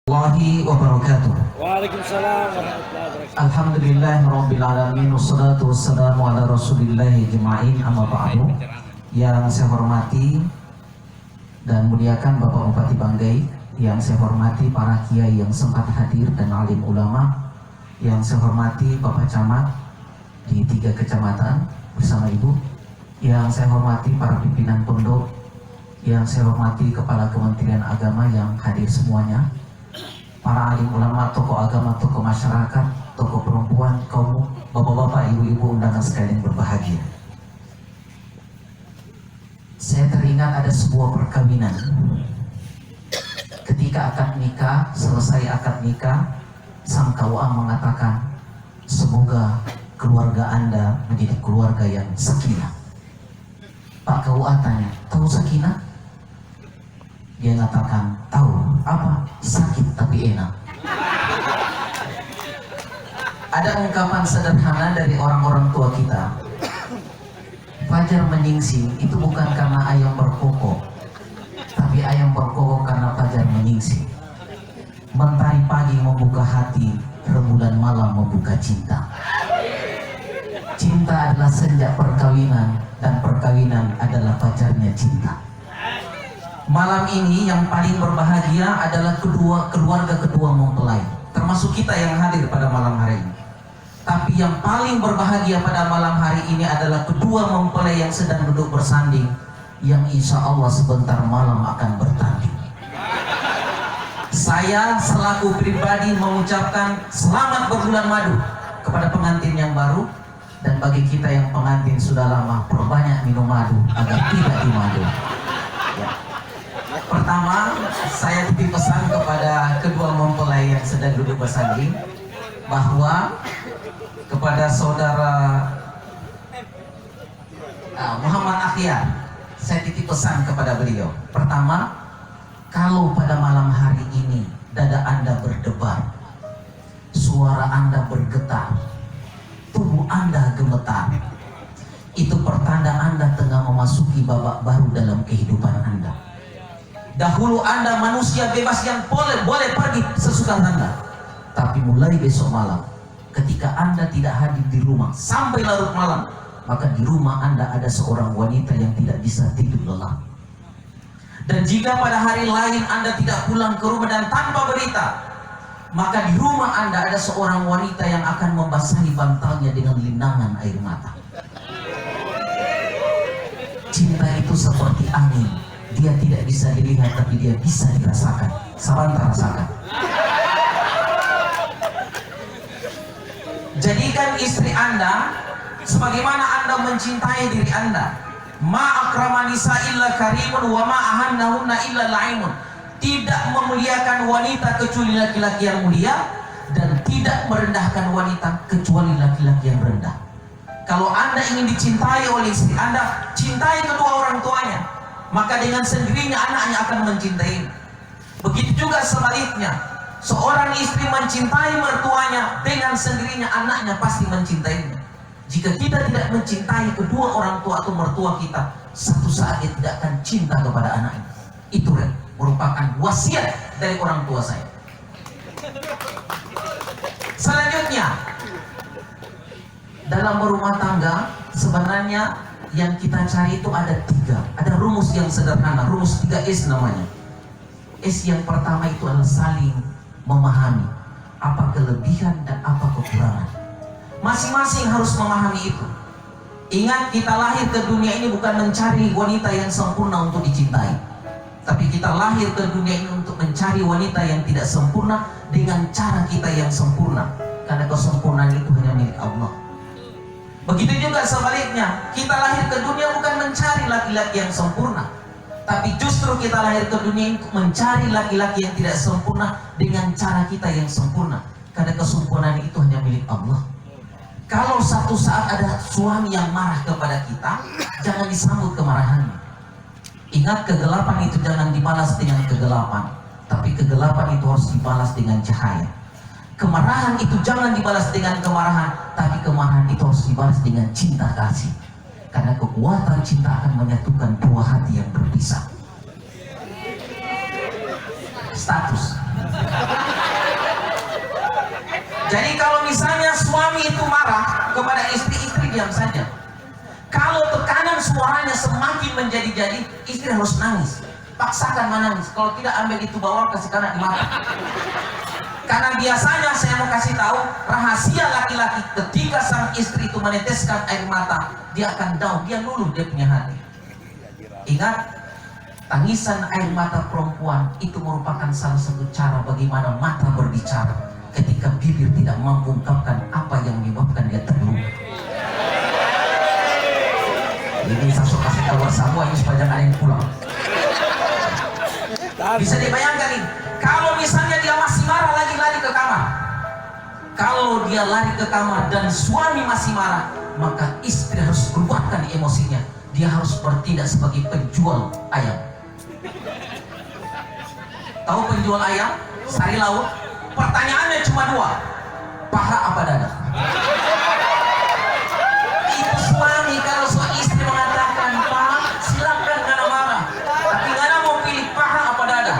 Warahmatullahi wabarakatuh. Waalaikumsalam warahmatullahi wabarakatuh. Alhamdulillah rabbil alamin, wassalatu wassalamu ala rasulillahi jema'in, amma ba'du. Yang saya hormati dan muliakan Bapak Bupati Banggai, yang saya hormati para kiai yang sempat hadir dan alim ulama, yang saya hormati Bapak Camat di 3 kecamatan bersama Ibu, yang saya hormati para pimpinan pondok, yang saya hormati Kepala Kementerian Agama yang hadir semuanya, para alim ulama, tokoh agama, tokoh masyarakat, tokoh perempuan, kaum bapak-bapak, ibu-ibu, undangan sekalian berbahagia. Saya teringat ada sebuah perkawinan. Ketika akad nikah, selesai akad nikah, sang KUA mengatakan, semoga keluarga Anda menjadi keluarga yang sakinah. Pak KUA tanya, tahu sakinah? Dia mengatakan, tahu. Apa? Sakit tapi enak. Ada ungkapan sederhana dari orang-orang tua kita, fajar menyingsing itu bukan karena ayam berkokok, tapi ayam berkokok karena fajar menyingsing. Mentari pagi membuka hati, rembulan malam membuka cinta. Cinta adalah senja perkawinan, dan perkawinan adalah fajarnya cinta. Malam ini yang paling berbahagia adalah keluarga kedua mempelai, termasuk kita yang hadir pada malam hari ini. Tapi yang paling berbahagia pada malam hari ini adalah kedua mempelai yang sedang duduk bersanding, yang insya Allah sebentar malam akan bertanding. Saya selaku pribadi mengucapkan selamat berbulan madu kepada pengantin yang baru, dan bagi kita yang pengantin sudah lama, perbanyak minum madu agar tidak dimadu. Ya. Pertama, saya titip pesan kepada kedua mempelai yang sedang duduk bersanding, bahwa kepada saudara Muhammad Akhyar, saya titip pesan kepada beliau. Pertama, kalau pada malam hari ini dada Anda berdebar, suara Anda bergetar, tubuh Anda gemetar, itu pertanda Anda tengah memasuki babak baru dalam kehidupan Anda. Dahulu Anda manusia bebas yang boleh pergi sesuka Anda, tapi mulai besok malam, ketika Anda tidak hadir di rumah sampai larut malam, maka di rumah Anda ada seorang wanita yang tidak bisa tidur lelap. Dan jika pada hari lain Anda tidak pulang ke rumah dan tanpa berita, maka di rumah Anda ada seorang wanita yang akan membasahi bantalnya dengan linangan air mata. Cinta itu seperti angin, dia tidak bisa dilihat tapi dia bisa dirasakan. Sabanta rasakan. Jadikan istri Anda sebagaimana Anda mencintai diri Anda. Ma akraman nisa illa karimun wa ma ahannahunna illa la'imun. Tidak memuliakan wanita kecuali laki-laki yang mulia, dan tidak merendahkan wanita kecuali laki-laki yang rendah. Kalau Anda ingin dicintai oleh istri Anda, cintai kedua orang tuanya, maka dengan sendirinya anaknya akan mencintai. Begitu juga sebaliknya, seorang istri mencintai mertuanya, dengan sendirinya anaknya pasti mencintainya. Jika kita tidak mencintai kedua orang tua atau mertua kita, satu saat dia tidak akan cinta kepada anaknya. Itu merupakan wasiat dari orang tua saya. Selanjutnya, dalam berumah tangga sebenarnya yang kita cari itu ada 3. Ada rumus yang sederhana, rumus 3S namanya. S yang pertama itu adalah saling memahami apa kelebihan dan apa kekurangan. Masing-masing harus memahami itu. Ingat, kita lahir ke dunia ini bukan mencari wanita yang sempurna untuk dicintai, tapi kita lahir ke dunia ini untuk mencari wanita yang tidak sempurna dengan cara kita yang sempurna, karena kesempurnaan itu hanya milik Allah. Begitu juga sebaliknya, kita lahir ke dunia bukan mencari laki-laki yang sempurna, tapi justru kita lahir ke dunia untuk mencari laki-laki yang tidak sempurna dengan cara kita yang sempurna, karena kesempurnaan itu hanya milik Allah. Kalau satu saat ada suami yang marah kepada kita, jangan disambut kemarahannya. Ingat, kegelapan itu jangan dibalas dengan kegelapan, tapi kegelapan itu harus dibalas dengan cahaya. Kemarahan itu jangan dibalas dengan kemarahan, tapi kemarahan itu harus dibalas dengan cinta kasih. Karena kekuatan cinta akan menyatukan dua hati yang berpisah. Status. diam saja. Kalau tekanan suaranya semakin menjadi-jadi, istri harus nangis. Paksakan menangis. Kalau tidak, ambil itu bawah, kasih kena di mata. Karena biasanya saya mau kasih tahu, rahasia laki-laki ketika sang istri itu meneteskan air mata, dia akan down, dia luluh dia punya hati. Ingat, tangisan air mata perempuan itu merupakan salah satu cara bagaimana mata berbicara ketika bibir tidak mampu mengungkapkan apa yang menyebabkan dia terluka. Ini saya suka kasih tahu semua ini supaya jangan ada yang pulang. Bisa dibayangkan nih, kalau misalnya dia masih marah lagi lari ke kamar. Kalau dia lari ke kamar dan suami masih marah, maka istri harus keluarkan emosinya. Dia harus bertindak sebagai penjual ayam. Tahu penjual ayam? Sari laut. Pertanyaannya cuma dua, paha apa dada? Itu suami. Kalau suami istri mengatakan paha, silakan karena marah. Tapi karena mau pilih paha apa dada?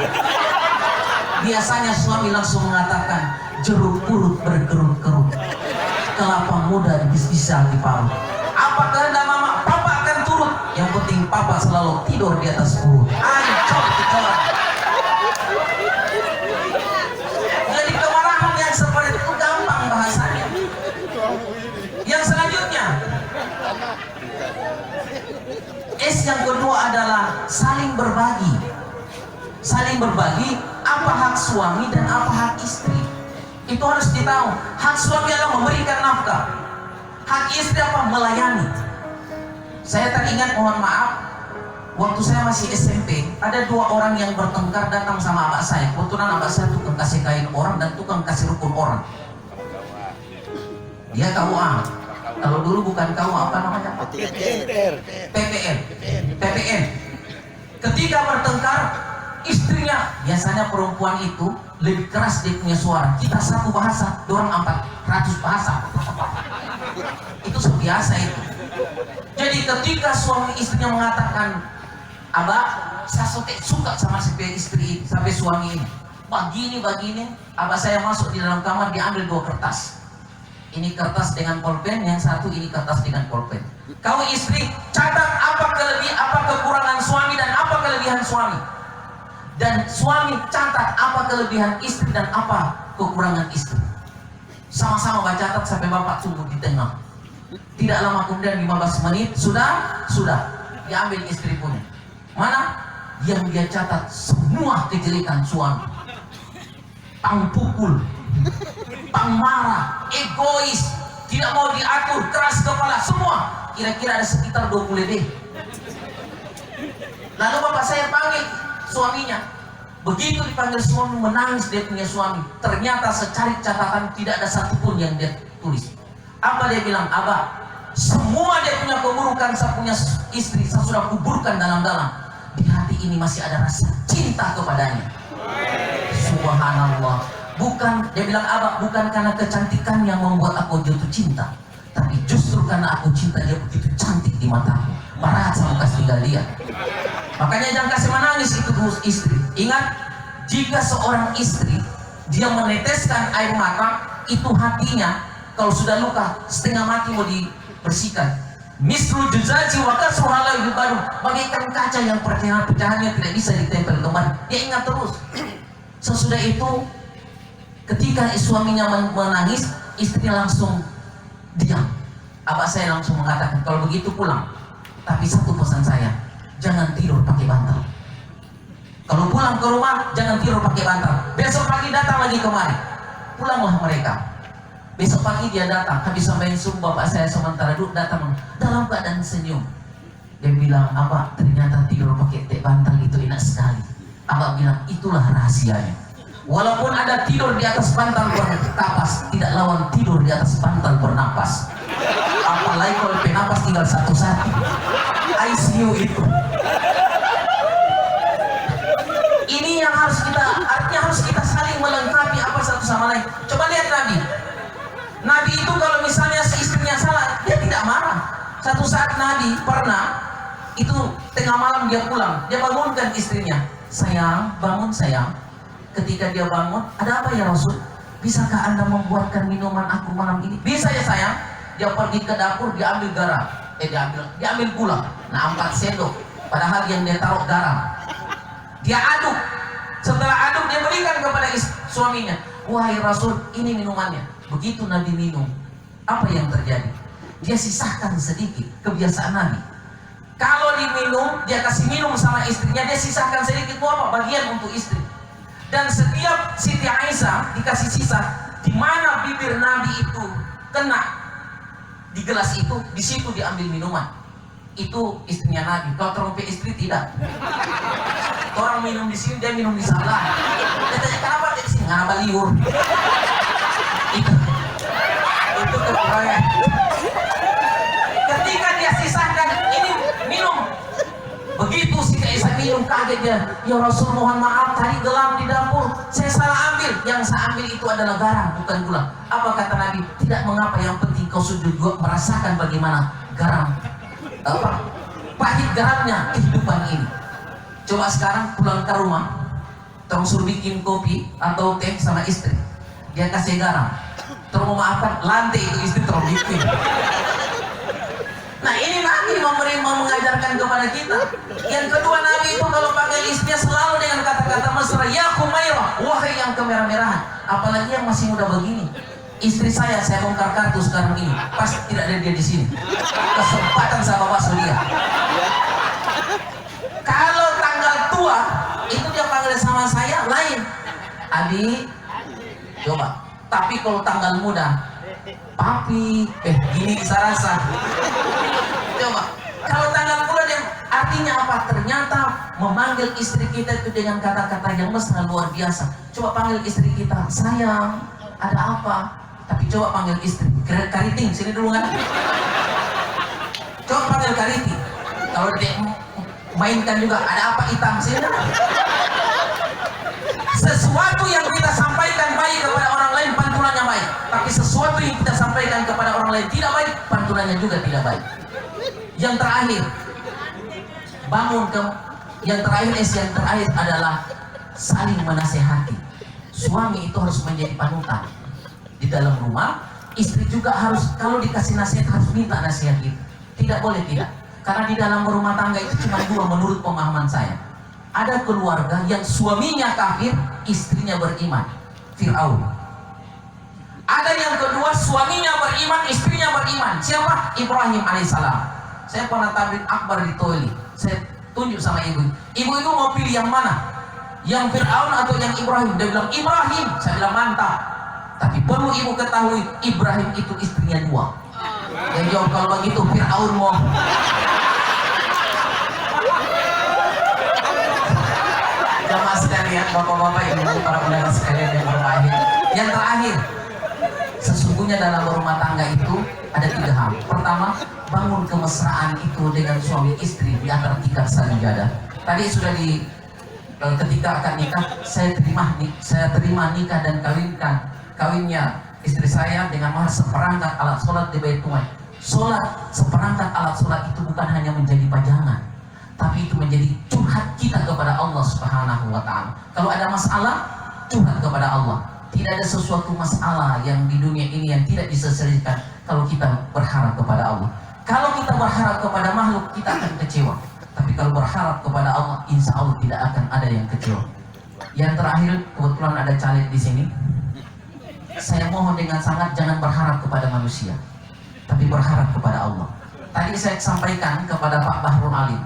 Biasanya suami langsung mengatakan jeruk purut berkerut-kerut, kelapa muda bisa diparut. Apa kehendak mama? Papa akan turut. Yang penting papa selalu tidur di atas purut. Ancol dicorak. Jadi kemarahan yang seperti itu gampang bahasanya. Yang selanjutnya, yang kedua adalah saling berbagi. Saling berbagi apa hak suami dan apa hak istri. Itu harus ditahu. Hak suami adalah memberikan nafkah. Hak istri apa? Melayani. Saya teringat, mohon maaf, waktu saya masih SMP, ada dua orang yang bertengkar datang sama abah saya. Kebetulan abah saya tukang kasih kain orang dan tukang kasih rukun orang. Dia KUA. Kalau dulu bukan KUA, apa namanya? PPN. Ketika bertengkar, istrinya, biasanya perempuan itu lebih keras dia punya suara. Kita satu bahasa, dorang 400 bahasa. Itu biasa itu. Jadi ketika suami istrinya mengatakan, abah, saya suka sama si istri sampai suami ini. Begini, abah saya masuk di dalam kamar, diambil dua kertas. Ini kertas dengan pulpen, yang satu ini kertas dengan pulpen. Kau istri, catat apa kekurangan suami dan apa kelebihan suami. Dan suami catat apa kelebihan istri dan apa kekurangan istri. Sama-sama baca catat sampai bapak tunggu di tengah. Tidak lama kemudian 15 menit sudah diambil istri punya. Mana yang dia catat semua kejelekan suami. Pang pukul, pang marah, egois, tidak mau diatur, keras kepala, semua. Kira-kira ada sekitar 20 lebih. Lalu bapak saya panggil suaminya. Begitu dipanggil suami, menangis dia punya suami. Ternyata secari catatan tidak ada satupun yang dia tulis. Apa dia bilang? Abah, semua dia punya keburukan saya punya istri, saya sudah kuburkan dalam-dalam. Di hati ini masih ada rasa cinta kepadanya. Subhanallah. Bukan, dia bilang, abah, bukan karena kecantikan yang membuat aku jatuh cinta, tapi justru karena aku cinta dia begitu cantik di mataku. Parah sama kasih tinggal dia. Makanya jangan kasih menangis itu istri. Ingat, jika seorang istri dia meneteskan air mata, itu hatinya kalau sudah luka setengah mati mau dibersihkan. Mislu juzaji wa kasruha la baru, bagaikan kaca yang pecahannya tidak bisa ditempel kembali. Dia ingat terus. Sesudah itu, ketika suaminya menangis, istri langsung diam. Abah saya langsung mengatakan, kalau begitu pulang. Tapi satu pesan saya, jangan tidur pakai bantal. Kalau pulang ke rumah, jangan tidur pakai bantal. Besok pagi datang lagi kemari. Pulanglah mereka. Besok pagi dia datang, habis sampai subuh bapak saya sementara duduk datang dalam keadaan senyum. Dia bilang, abah ternyata tidur pakai bantal itu enak sekali. Abah bilang, itulah rahasianya. Walaupun ada tidur di atas bantal bernapas, tidak lawan tidur di atas bantal bernapas. Apalagi kalau penapas tinggal satu-satu. ICU itu. Ini yang harus kita, artinya harus kita saling melengkapi apa satu sama lain. Coba lihat Nabi. Nabi itu kalau misalnya si istrinya salah, dia tidak marah. Satu saat Nabi pernah, itu tengah malam dia pulang, dia bangunkan istrinya. Sayang, bangun sayang. Ketika dia bangun, ada apa ya Rasul? Bisakah anda membuatkan minuman aku malam ini? Bisa ya sayang. dia pergi ke dapur, dia ambil garam, dia ambil gula, nah 4 sendok, padahal yang dia taruh garam. Dia aduk, setelah aduk dia berikan kepada suaminya. Wahai Rasul, ini minumannya. Begitu Nabi minum, apa yang terjadi? Dia sisahkan sedikit, kebiasaan Nabi. Kalau diminum, dia kasih minum sama istrinya, dia sisahkan sedikit, apa? Bagian untuk istri. Dan setiap Siti Aisyah dikasih sisa, di mana bibir Nabi itu kena di gelas itu, di situ diambil minuman. Itu istrinya Nabi. Kalau terumpi istri tidak. Orang minum di sini, dia minum di sebelah. Dia tanya, kenapa dia di sini? Nggak liur. Itu kekurangan. Ketika dia sisahkan, ini minum. Begitu Siti Aisyah minum, kaget dia. Ya Rasul, mohon maaf, tadi gelam di dapur, saya salah ambil. Yang saya ambil itu adalah garam, bukan gula. Apa kata Nabi? Tidak mengapa, yang penting kau sudah juga merasakan bagaimana garam, pahit garamnya kehidupan ini. Coba sekarang pulang ke rumah, terus suruh bikin kopi atau teh sama istri, dia kasih garam, terus memaafkan, lantai itu istri terus bikin. Nah ini Nabi mengajarkan kepada kita. Yang kedua, Nabi itu kalau panggil istrinya selalu dengan kata-kata mesra, ya Humairah, wahai yang kemerah-merahan. Apalagi yang masih muda begini. Istri saya bongkar kartu sekarang ini, pasti tidak ada dia di sini. Kesempatan sama bapak dia. Kalau tanggal tua itu dia panggil sama saya lain, Adi, coba. Tapi kalau tanggal muda, papi, gini saya rasa. Coba. Kalau tanggal muda dia artinya apa? Ternyata memanggil istri kita itu dengan kata-kata yang mesra luar biasa. Coba panggil istri kita, sayang, ada apa? Tapi coba panggil istri, Kariting, sini dulu kan? Coba panggil Kariting. Kalau dia mainkan juga, ada apa hitam, sini kan? Sesuatu yang kita sampaikan baik kepada orang lain, pantunannya baik. Tapi sesuatu yang kita sampaikan kepada orang lain tidak baik, pantunannya juga tidak baik. Yang terakhir, yang terakhir adalah saling menasehati. Suami itu harus menjadi panutan. Di dalam rumah, istri juga harus, kalau dikasih nasihat harus minta nasihat itu. Tidak boleh tidak. Karena di dalam rumah tangga itu cuma dua menurut pemahaman saya. Ada keluarga yang suaminya kafir, istrinya beriman. Fir'aun. Ada yang kedua, suaminya beriman, istrinya beriman. Siapa? Ibrahim alaihissalam. Saya pernah tablik akbar di Toili. Saya tunjuk sama ibu. Ibu itu mau pilih yang mana? Yang Fir'aun atau yang Ibrahim? Dia bilang Ibrahim. Saya bilang mantap. Tapi perlu ibu ketahui, Ibrahim itu istrinya dua. Yang jawab kalau begitu Fir'aun mau. Jamaah sekalian, bapak-bapak, ibu, para pendengar sekalian yang berbahagia. Yang terakhir, sesungguhnya dalam rumah tangga itu ada 3 hal. Pertama, bangun kemesraan itu dengan suami istri di antara tingkat saling jadah. Tadi sudah ketika akan nikah, saya terima nikah dan kawinnya istri saya dengan mahar seperangkat alat sholat di Baitul Maqdis. Sholat, seperangkat alat sholat itu bukan hanya menjadi pajangan, tapi itu menjadi curhat kita kepada Allah Subhanahu wa Ta'ala. Kalau ada masalah, curhat kepada Allah. Tidak ada sesuatu masalah yang di dunia ini yang tidak diselesaikan kalau kita berharap kepada Allah. Kalau kita berharap kepada makhluk, kita akan kecewa. Tapi kalau berharap kepada Allah, insya Allah tidak akan ada yang kecewa. Yang terakhir, kebetulan ada caleg di sini. Saya mohon dengan sangat jangan berharap kepada manusia, tapi berharap kepada Allah. Tadi saya sampaikan kepada Pak Bahrul Alim.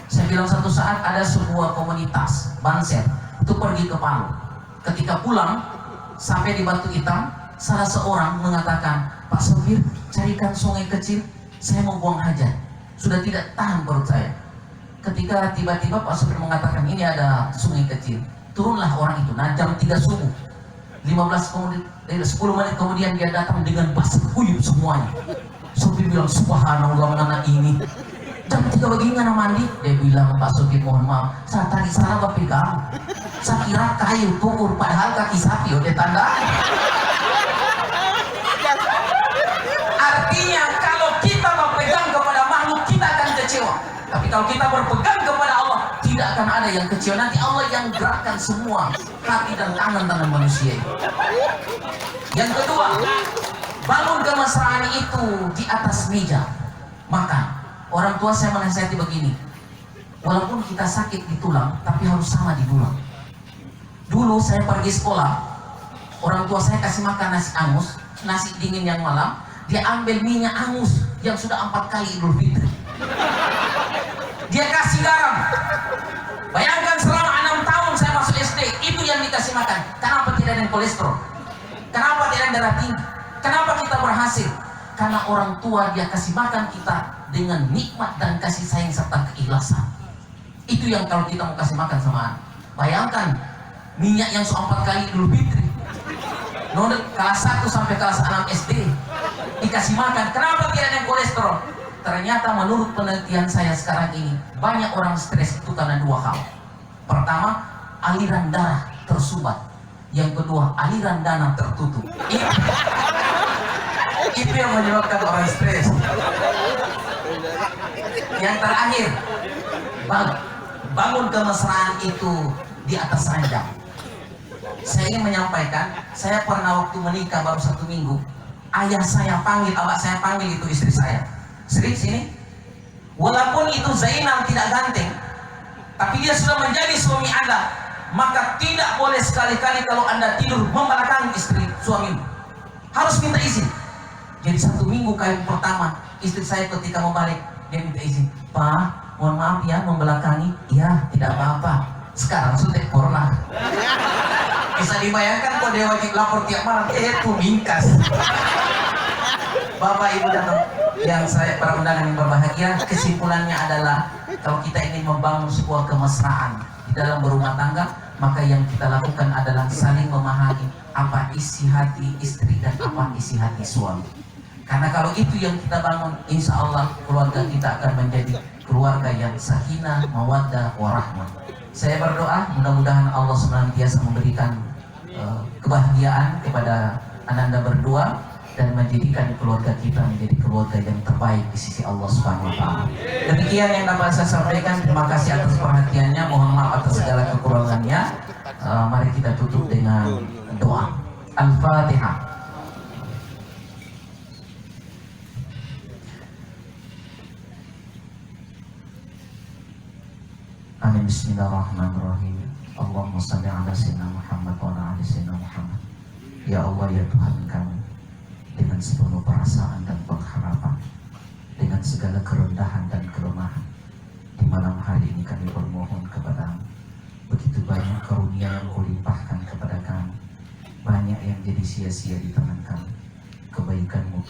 Saya bilang satu saat ada sebuah komunitas Banser itu pergi ke Palu. Ketika pulang sampai di Batu Hitam, salah seorang mengatakan, Pak Sopir, carikan sungai kecil, saya mau buang hajat. Sudah tidak tahan perut saya. Ketika tiba-tiba Pak Sopir mengatakan ini ada sungai kecil, turunlah orang itu. Nah jam 3 subuh, 10 menit kemudian dia datang dengan basah kuyup semuanya. Sopir bilang, subhanallah anak ini. Jam 3 pagi nggak mandi. Dia bilang, Pak Sopir mohon maaf, saya tadi salah berpegang. Saya kira kayu tukur, padahal kaki sapi. Udah tanda. Artinya kalau kita berpegang kepada makhluk, kita akan kecewa. Tapi kalau kita berpegang kepada Allah, tidak akan ada yang kecewa. Nanti Allah yang gerakkan semua hati dan tangan manusia. Yang kedua, Bangun kemesraan itu di atas meja makan. Orang tua saya menasihati begini, walaupun kita sakit di tulang, tapi harus sama di tulang. Dulu saya pergi sekolah, orang tua saya kasih makan nasi angus, nasi dingin yang malam, dia ambil minyak angus yang sudah 4 kali Idul Fitri. Dia kasih garam. Bayangkan selama 6 tahun saya masuk SD, itu yang dikasih makan. Kenapa tidak ada kolesterol? Kenapa tidak ada darah tinggi? Kenapa kita berhasil? Karena orang tua dia kasih makan kita dengan nikmat dan kasih sayang serta keikhlasan. Itu yang kalau kita mau kasih makan sama anak. Bayangkan minyak yang 4 kali Idul Fitri. Nonton kelas 1 sampai kelas 6 SD dikasih makan. Kenapa tidak ada kolesterol? Ternyata menurut penelitian saya sekarang ini, banyak orang stres itu karena 2 hal. Pertama, aliran darah tersumbat. Yang kedua, aliran dana tertutup. Itu yang menyebabkan orang stres. Yang terakhir, bangun kemesraan itu di atas ranjang. Saya ingin menyampaikan, saya pernah waktu menikah baru 1 minggu, ayah saya panggil, abang saya panggil itu istri saya. Sri, sini. Walaupun itu Zainal tidak ganteng, tapi dia sudah menjadi suami Anda, maka tidak boleh sekali-kali kalau Anda tidur membelakangi istri suamimu. Harus minta izin. Jadi 1 minggu kali pertama, istri saya ketika mau balik, dia minta izin. Pak, mohon maaf ya membelakangi. Iya, tidak apa-apa. Sekarang sudah corona. Bisa dibayangkan kok dia wajib lapor tiap malam. Itu mingkas. Bapak Ibu dan yang saya para undangan yang berbahagia, kesimpulannya adalah kalau kita ingin membangun sebuah kemesraan di dalam berumah tangga, maka yang kita lakukan adalah saling memahami apa isi hati istri dan apa isi hati suami. Karena kalau itu yang kita bangun, insya Allah keluarga kita akan menjadi keluarga yang sakinah, mawaddah, warahmah. Saya berdoa mudah-mudahan Allah senantiasa memberikan kebahagiaan kepada Ananda berdua dan menjadikan keluarga kita menjadi keluarga yang terbaik di sisi Allah Subhanahu wa taala. Demikian yang dapat saya sampaikan. Terima kasih atas perhatiannya. Mohon maaf atas segala kekurangannya. Mari kita tutup dengan doa. Al-Fatihah. Amin. Bismillahirrahmanirrahim. Allahumma salli ala sayyidina Muhammad wa ala ali sayyidina Muhammad. Ya Allah, ya Tuhan kami, dengan sepenuh perasaan dan pengharapan, dengan segala kerendahan dan kelemahan, di malam hari ini kami bermohon kepadamu. Begitu banyak karunia yang Kau limpahkan kepada kami, banyak yang jadi sia-sia di tangan kami. Kebaikan-Mu